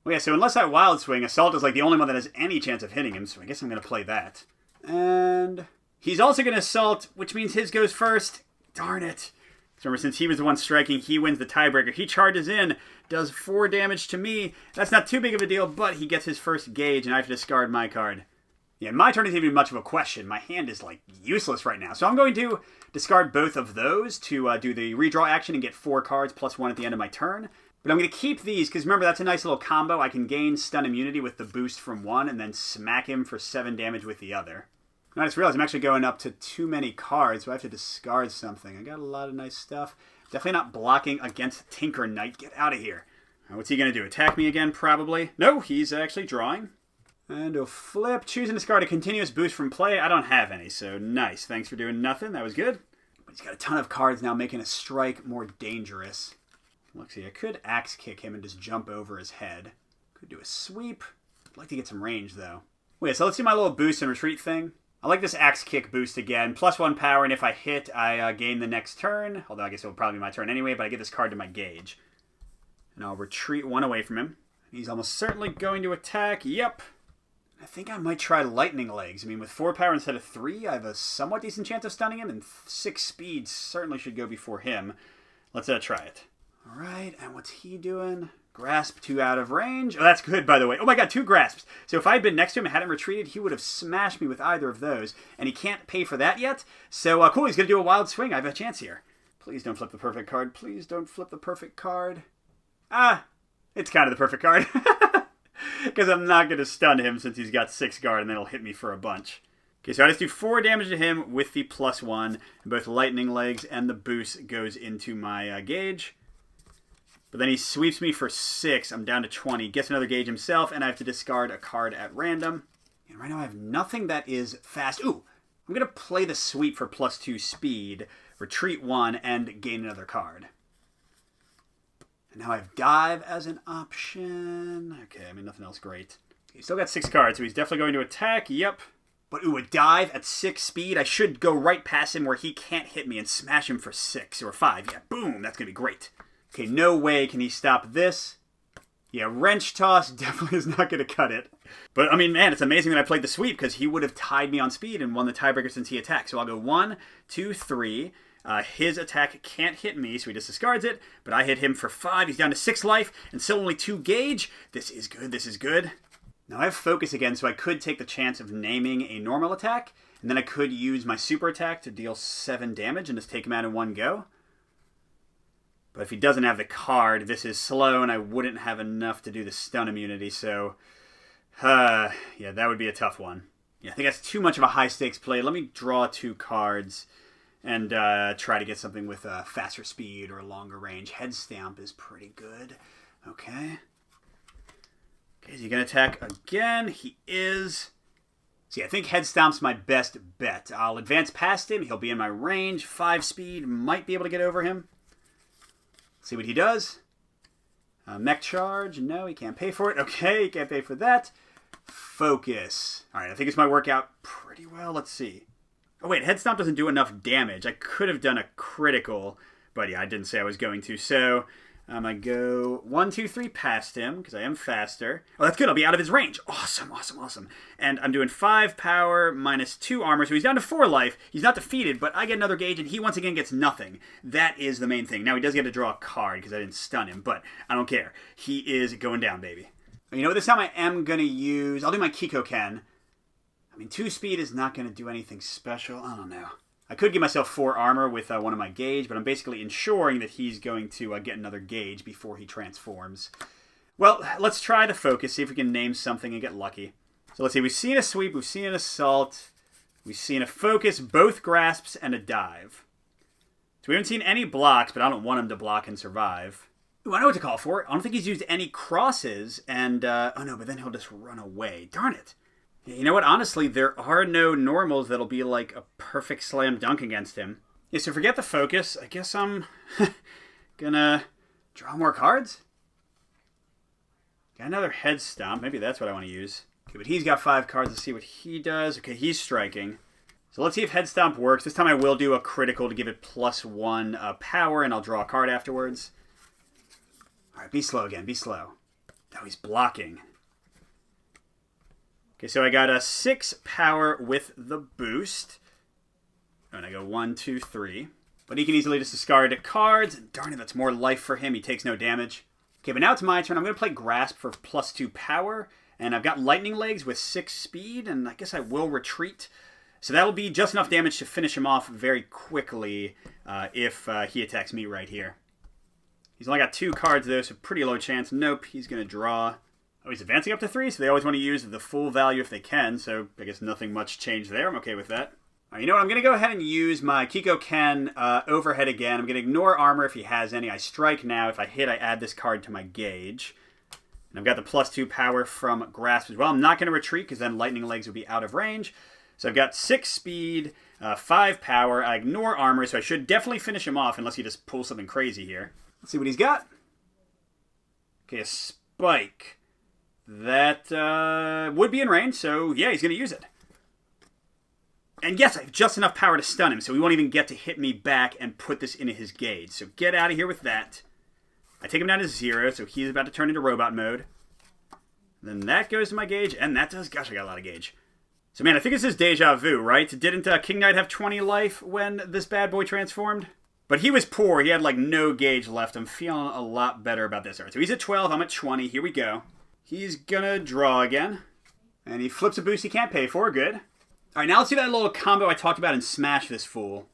yeah, so unless I wild swing, assault is like the only one that has any chance of hitting him, so I guess I'm going to play that. And he's also going to assault, which means his goes first. Darn it. Remember, since he was the one striking, he wins the tiebreaker. He charges in, does 4 damage to me. That's not too big of a deal, but he gets his first gauge, and I have to discard my card. Yeah, my turn isn't even much of a question. My hand is, like, useless right now. So I'm going to discard both of those to do the redraw action and get 4 cards plus 1 at the end of my turn. But I'm going to keep these, because remember, that's a nice little combo. I can gain stun immunity with the boost from one, and then smack him for 7 damage with the other. And I just realized I'm actually going up to too many cards, so I have to discard something. I got a lot of nice stuff. Definitely not blocking against Tinker Knight. Get out of here. What's he going to do? Attack me again, probably? No, he's actually drawing. And he'll flip, choose and discard a continuous boost from play. I don't have any, so nice. Thanks for doing nothing. That was good. But he's got a ton of cards now, making a strike more dangerous. Let's see, I could axe kick him and just jump over his head. Could do a sweep. I'd like to get some range, though. Wait, so let's do my little boost and retreat thing. I like this axe kick boost again. Plus 1 power, and if I hit, I gain the next turn. Although I guess it'll probably be my turn anyway, but I get this card to my gauge. And I'll retreat 1 away from him. He's almost certainly going to attack. Yep. I think I might try lightning legs. I mean, with 4 power instead of 3, I have a somewhat decent chance of stunning him, and 6 speed certainly should go before him. Let's try it. All right, and what's he doing? Grasp 2 out of range. Oh, that's good, by the way. Oh my god, 2 grasps. So if I had been next to him and hadn't retreated, he would have smashed me with either of those. And he can't pay for that yet. So, cool, he's going to do a wild swing. I have a chance here. Please don't flip the perfect card. Please don't flip the perfect card. Ah, it's kind of the perfect card. Because I'm not going to stun him since he's got 6 guard, and then he'll hit me for a bunch. Okay, so I just do 4 damage to him with the plus 1. And both lightning legs and the boost goes into my gauge. But then he sweeps me for 6. I'm down to 20. Gets another gauge himself, and I have to discard a card at random. And right now I have nothing that is fast. Ooh, I'm going to play the sweep for plus 2 speed, retreat 1, and gain another card. And now I have dive as an option. Okay, I mean, nothing else great. He's still got 6 cards, so he's definitely going to attack. Yep. But ooh, a dive at 6 speed. I should go right past him where he can't hit me and smash him for 6 or 5. Yeah, boom. That's going to be great. Okay, no way can he stop this. Yeah, wrench toss definitely is not going to cut it. But, I mean, man, it's amazing that I played the sweep because he would have tied me on speed and won the tiebreaker since he attacked. So I'll go 1, 2, 3. His attack can't hit me, so he just discards it. But I hit him for 5. He's down to 6 life and still only 2 gauge. This is good. This is good. Now I have focus again, so I could take the chance of naming a normal attack. And then I could use my super attack to deal 7 damage and just take him out in one go. But if he doesn't have the card, this is slow, and I wouldn't have enough to do the stun immunity, so... yeah, that would be a tough one. Yeah, I think that's too much of a high-stakes play. Let me draw 2 cards and try to get something with faster speed or longer range. Head Stamp is pretty good. Okay. Okay, is he going to attack again? He is. See, I think Head Stomp's my best bet. I'll advance past him. He'll be in my range. 5 speed. Might be able to get over him. See what he does. Mech charge. No, he can't pay for it. Okay, he can't pay for that. Focus. All right, I think this might work out pretty well. Let's see. Oh, wait, Head Stomp doesn't do enough damage. I could have done a critical, but yeah, I didn't say I was going to. So I go 1, 2, 3 past him because I am faster. Oh, that's good. I'll be out of his range. Awesome, awesome, awesome. And I'm doing 5 power minus 2 armor, so he's down to 4 life. He's not defeated, but I get another gauge, and he once again gets nothing. That is the main thing. Now, he does get to draw a card because I didn't stun him, but I don't care. He is going down, baby. You know what? This time I am going to use... I'll do my Kiko Ken. I mean, 2 speed is not going to do anything special. I don't know. I could give myself 4 armor with one of my gauge, but I'm basically ensuring that he's going to get another gauge before he transforms. Well, let's try the focus, see if we can name something and get lucky. So let's see, we've seen a sweep, we've seen an assault, we've seen a focus, both grasps, and a dive. So we haven't seen any blocks, but I don't want him to block and survive. Ooh, I know what to call for. I don't think he's used any crosses, and, oh no, but then he'll just run away. Darn it. You know what? Honestly, there are no normals that'll be like a perfect slam dunk against him. Yeah, so forget the focus. I guess I'm gonna draw more cards. Got another head stomp. Maybe that's what I want to use. Okay, but he's got 5 cards. Let's see what he does. Okay, he's striking. So let's see if head stomp works. This time I will do a critical to give it +1 power, and I'll draw a card afterwards. All right, be slow again. Be slow. Oh, he's blocking. Okay, so I got a 6 power with the boost. And I go 1, 2, 3. But he can easily just discard cards. Darn it, that's more life for him. He takes no damage. Okay, but now it's my turn. I'm going to play Grasp for +2 power. And I've got Lightning Legs with 6 speed. And I guess I will retreat. So that'll be just enough damage to finish him off very quickly if he attacks me right here. He's only got 2 cards, though, so pretty low chance. Nope, he's going to draw. Oh, he's advancing up to 3, so they always want to use the full value if they can, so I guess nothing much changed there. I'm okay with that. All right, you know what? I'm going to go ahead and use my Kiko Ken overhead again. I'm going to ignore armor if he has any. I strike now. If I hit, I add this card to my gauge. And I've got the +2 power from Grasp as well. I'm not going to retreat because then Lightning Legs would be out of range. So I've got 6 speed, 5 power. I ignore armor, so I should definitely finish him off unless he just pulls something crazy here. Let's see what he's got. Okay, a spike. That would be in range, so yeah, he's going to use it. And yes, I have just enough power to stun him, so he won't even get to hit me back and put this into his gauge. So get out of here with that. I take him down to 0, so he's about to turn into robot mode. Then that goes to my gauge, and that does... Gosh, I got a lot of gauge. So man, I think this is deja vu, right? Didn't King Knight have 20 life when this bad boy transformed? But he was poor. He had like no gauge left. I'm feeling a lot better about this. All right, so he's at 12, I'm at 20. Here we go. He's gonna draw again. And he flips a boost he can't pay for. Good. All right, now let's do that little combo I talked about and smash this fool.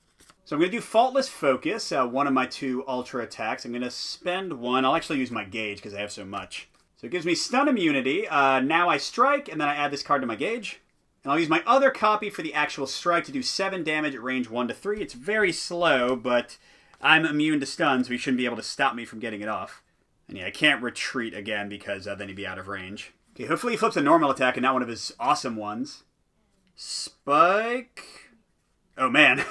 So I'm going to do Faultless Focus, one of my 2 Ultra attacks. I'm going to spend 1. I'll actually use my gauge because I have so much. So it gives me stun immunity. Now I strike, and then I add this card to my gauge. And I'll use my other copy for the actual strike to do 7 damage at range 1 to 3. It's very slow, but I'm immune to stun, so he shouldn't be able to stop me from getting it off. And yeah, I can't retreat again because then he'd be out of range. Okay, hopefully he flips a normal attack and not one of his awesome ones. Spike. Oh, man.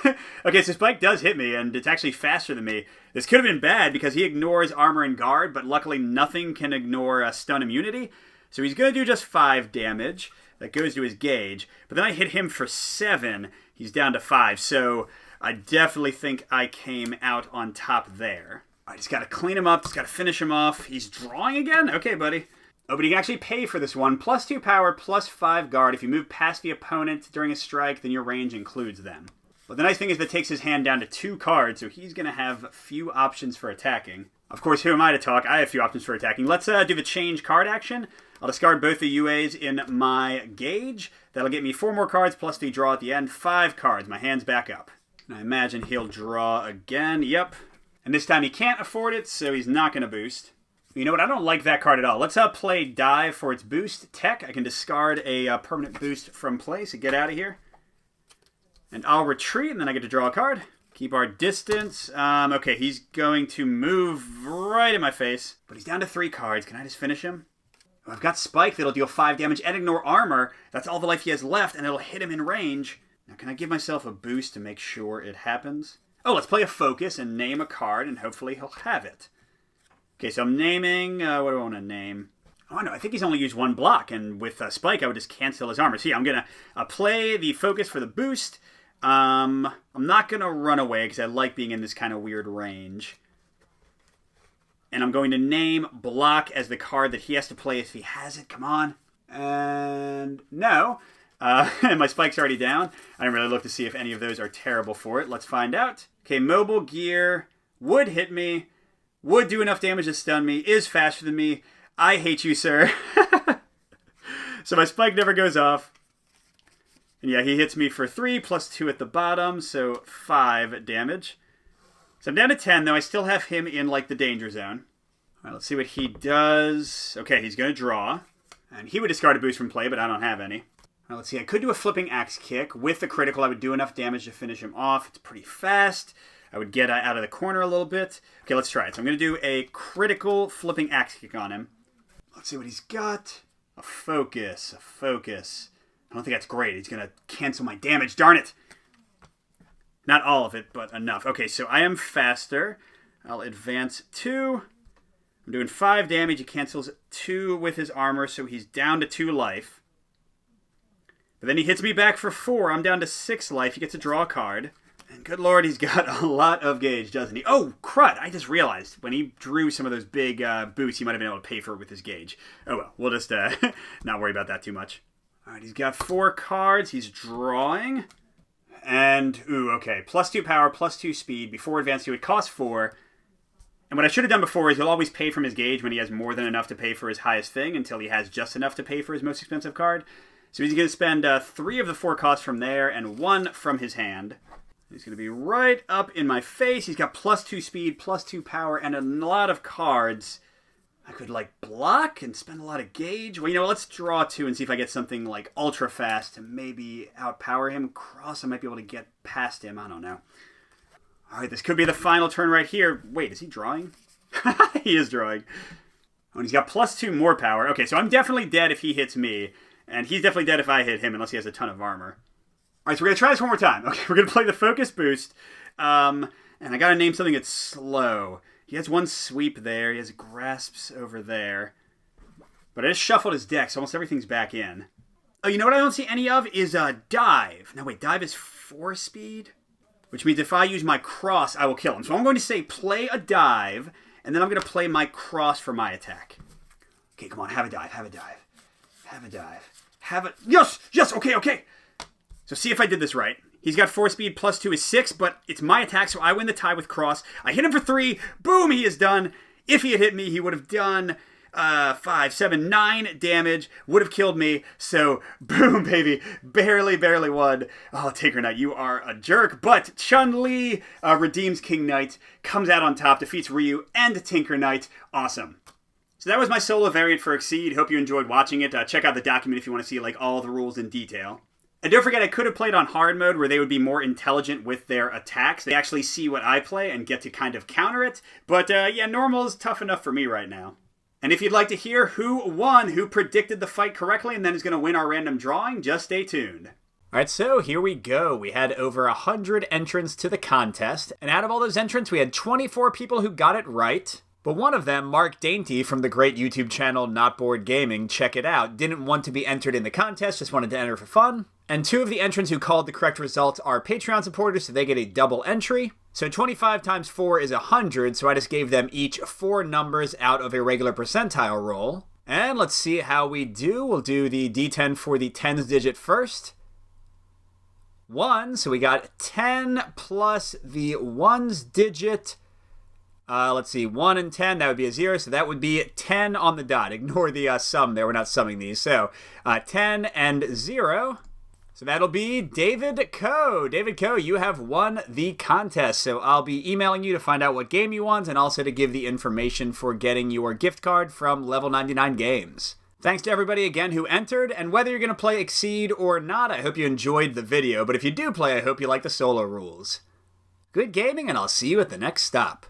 Okay, so Spike does hit me, and it's actually faster than me. This could have been bad because he ignores armor and guard, but luckily nothing can ignore stun immunity. So he's going to do just 5 damage. That goes to his gauge. But then I hit him for 7. He's down to 5. So I definitely think I came out on top there. I just got to clean him up. Just got to finish him off. He's drawing again? Okay, buddy. Oh, but you can actually pay for this one. +2 power, +5 guard. If you move past the opponent during a strike, then your range includes them. But the nice thing is that takes his hand down to 2 cards, so he's going to have few options for attacking. Of course, who am I to talk? I have few options for attacking. Let's do the change card action. I'll discard both the UAs in my gauge. That'll get me 4 more cards, plus the draw at the end. 5 cards. My hand's back up. And I imagine he'll draw again. Yep. And this time he can't afford it, so he's not going to boost. You know what? I don't like that card at all. Let's play Dive for its boost tech. I can discard a permanent boost from play, so get out of here. And I'll retreat, and then I get to draw a card. Keep our distance. Okay, he's going to move right in my face. But he's down to 3 cards. Can I just finish him? Oh, I've got Spike that'll deal 5 damage and ignore armor. That's all the life he has left, and it'll hit him in range. Now, can I give myself a boost to make sure it happens? Oh, let's play a focus and name a card, and hopefully he'll have it. Okay, so I'm naming... what do I want to name? Oh, no, I think he's only used 1 block, and with Spike, I would just cancel his armor. So yeah, I'm going to play the focus for the boost. I'm not going to run away, because I like being in this kind of weird range. And I'm going to name block as the card that he has to play if he has it. Come on. And no. And my spike's already down. I didn't really look to see if any of those are terrible for it. Let's find out. Okay, mobile gear would hit me, would do enough damage to stun me, is faster than me. I hate you, sir. So my spike never goes off. And yeah, he hits me for 3 plus 2 at the bottom, so 5 damage. So I'm down to 10, though. I still have him in, like, the danger zone. All right, let's see what he does. Okay, he's going to draw. And he would discard a boost from play, but I don't have any. All right, let's see. I could do a flipping axe kick. With the critical, I would do enough damage to finish him off. It's pretty fast. I would get out of the corner a little bit. Okay, let's try it. So I'm going to do a critical flipping axe kick on him. Let's see what he's got. A focus. I don't think that's great. He's going to cancel my damage. Darn it. Not all of it, but enough. Okay, so I am faster. I'll advance 2. I'm doing 5 damage. He cancels 2 with his armor, so he's down to 2 life. But then he hits me back for 4. I'm down to 6 life. He gets to draw a card. And good lord, he's got a lot of gauge, doesn't he? Oh, crud. I just realized when he drew some of those big boots, he might have been able to pay for it with his gauge. Oh well, we'll just not worry about that too much. All right, he's got 4 cards. He's drawing. And, ooh, okay. +2 power, +2 speed. Before advance 2, it costs 4. And what I should have done before is he'll always pay from his gauge when he has more than enough to pay for his highest thing until he has just enough to pay for his most expensive card. So he's going to spend 3 of the 4 costs from there and 1 from his hand. He's going to be right up in my face. He's got +2 speed, +2 power, and a lot of cards. I could, like, block and spend a lot of gauge. Well, you know, let's draw 2 and see if I get something, like, ultra fast to maybe outpower him. Cross, I might be able to get past him. I don't know. All right, this could be the final turn right here. Wait, is he drawing? He is drawing. Oh, and he's got +2 more power. Okay, so I'm definitely dead if he hits me. And he's definitely dead if I hit him, unless he has a ton of armor. All right, so we're going to try this one more time. Okay, we're going to play the focus boost. And I got to name something that's slow. He has 1 sweep there. He has grasps over there. But I just shuffled his deck, so almost everything's back in. Oh, you know what I don't see any of is dive. Now, wait, dive is 4 speed? Which means if I use my cross, I will kill him. So I'm going to say play a dive, and then I'm going to play my cross for my attack. Okay, come on, have a dive. Yes, okay. So see if I did this right. He's got 4 speed, +2 is 6, but it's my attack, so I win the tie with cross. I hit him for 3. Boom, he is done. If he had hit me, he would have done 5, 7, 9 damage. Would have killed me. So, boom, baby. Barely won. Oh, Tinker Knight, you are a jerk. But Chun Li redeems King Knight, comes out on top, defeats Ryu and Tinker Knight. Awesome. So that was my solo variant for Exceed. Hope you enjoyed watching it. Check out the document if you want to see like all the rules in detail. And don't forget, I could have played on hard mode where they would be more intelligent with their attacks. They actually see what I play and get to kind of counter it. But yeah, normal is tough enough for me right now. And if you'd like to hear who won, who predicted the fight correctly, and then is going to win our random drawing, just stay tuned. Alright, so here we go. We had over 100 entrants to the contest. And out of all those entrants, we had 24 people who got it right. But one of them, Mark Dainty from the great YouTube channel Not Bored Gaming, check it out, didn't want to be entered in the contest, just wanted to enter for fun. And 2 of the entrants who called the correct results are Patreon supporters, so they get a double entry. So 25 times 4 is 100, so I just gave them each 4 numbers out of a regular percentile roll. And let's see how we do. We'll do the D10 for the tens digit first. 1, so we got 10 plus the ones digit. Let's see, 1 and 10, that would be a 0, so that would be 10 on the dot. Ignore the sum there, we're not summing these. So, 10 and 0. So that'll be David Coe. David Coe, you have won the contest. So I'll be emailing you to find out what game you won and also to give the information for getting your gift card from Level 99 Games. Thanks to everybody again who entered, and whether you're going to play Exceed or not, I hope you enjoyed the video. But if you do play, I hope you like the solo rules. Good gaming, and I'll see you at the next stop.